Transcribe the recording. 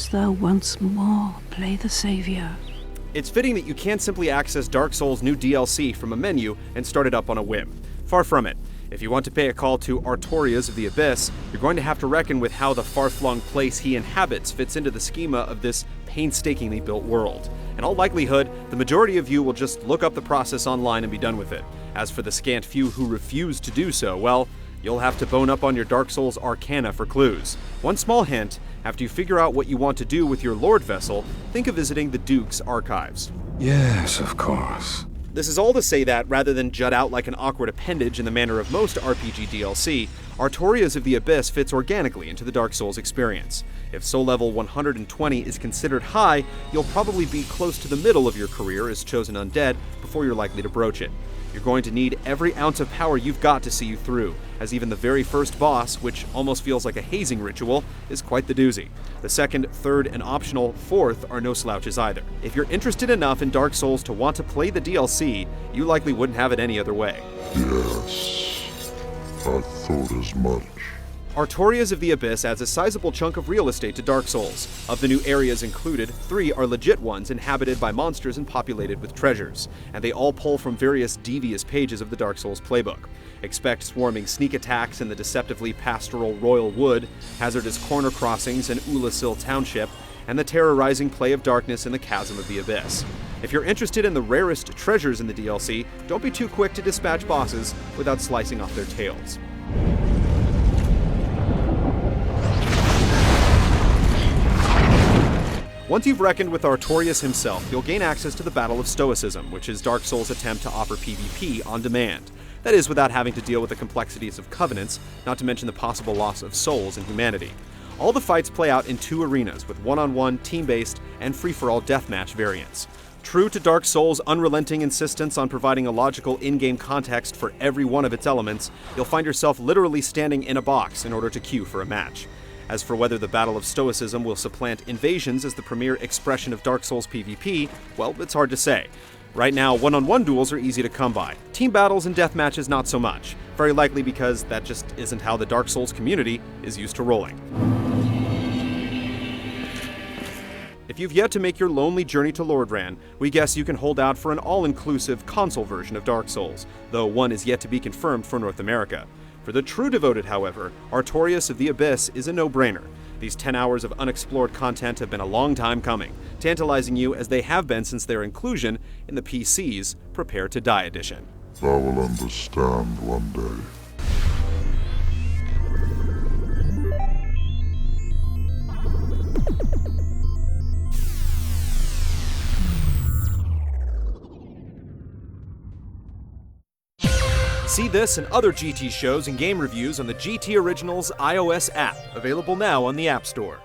wouldst thou once more play the savior? It's fitting that you can't simply access Dark Souls' new DLC from a menu and start it up on a whim. Far from it. If you want to pay a call to Artorias of the Abyss, you're going to have to reckon with how the far-flung place he inhabits fits into the schema of this painstakingly built world. In all likelihood, the majority of you will just look up the process online and be done with it. As for the scant few who refuse to do so, well, you'll have to bone up on your Dark Souls arcana for clues. One small hint, after you figure out what you want to do with your Lord Vessel, think of visiting the Duke's archives. Yes, of course. This is all to say that, rather than jut out like an awkward appendage in the manner of most RPG DLC, Artorias of the Abyss fits organically into the Dark Souls experience. If soul level 120 is considered high, you'll probably be close to the middle of your career as chosen undead before you're likely to broach it. You're going to need every ounce of power you've got to see you through, as even the very first boss, which almost feels like a hazing ritual, is quite the doozy. The second, third, and optional fourth are no slouches either. If you're interested enough in Dark Souls to want to play the DLC, you likely wouldn't have it any other way. Yes, I thought as much. Artorias of the Abyss adds a sizable chunk of real estate to Dark Souls. Of the new areas included, 3 are legit ones inhabited by monsters and populated with treasures, and they all pull from various devious pages of the Dark Souls playbook. Expect swarming sneak attacks in the deceptively pastoral Royal Wood, hazardous corner crossings in Ulasil Township, and the terrorizing play of darkness in the Chasm of the Abyss. If you're interested in the rarest treasures in the DLC, don't be too quick to dispatch bosses without slicing off their tails. Once you've reckoned with Artorias himself, you'll gain access to the Battle of Stoicism, which is Dark Souls' attempt to offer PvP on demand. That is, without having to deal with the complexities of covenants, not to mention the possible loss of souls in humanity. All the fights play out in 2 arenas, with one-on-one, team-based, and free-for-all deathmatch variants. True to Dark Souls' unrelenting insistence on providing a logical in-game context for every one of its elements, you'll find yourself literally standing in a box in order to queue for a match. As for whether the Battle of Stoicism will supplant Invasions as the premier expression of Dark Souls PvP, well, it's hard to say. Right now, one-on-one duels are easy to come by. Team battles and deathmatches not so much, very likely because that just isn't how the Dark Souls community is used to rolling. If you've yet to make your lonely journey to Lordran, we guess you can hold out for an all-inclusive console version of Dark Souls, though one is yet to be confirmed for North America. For the true devoted, however, Artorias of the Abyss is a no-brainer. These 10 hours of unexplored content have been a long time coming, tantalizing you as they have been since their inclusion in the PC's Prepare to Die edition. Thou will understand one day. See this and other GT shows and game reviews on the GT Originals iOS app, available now on the App Store.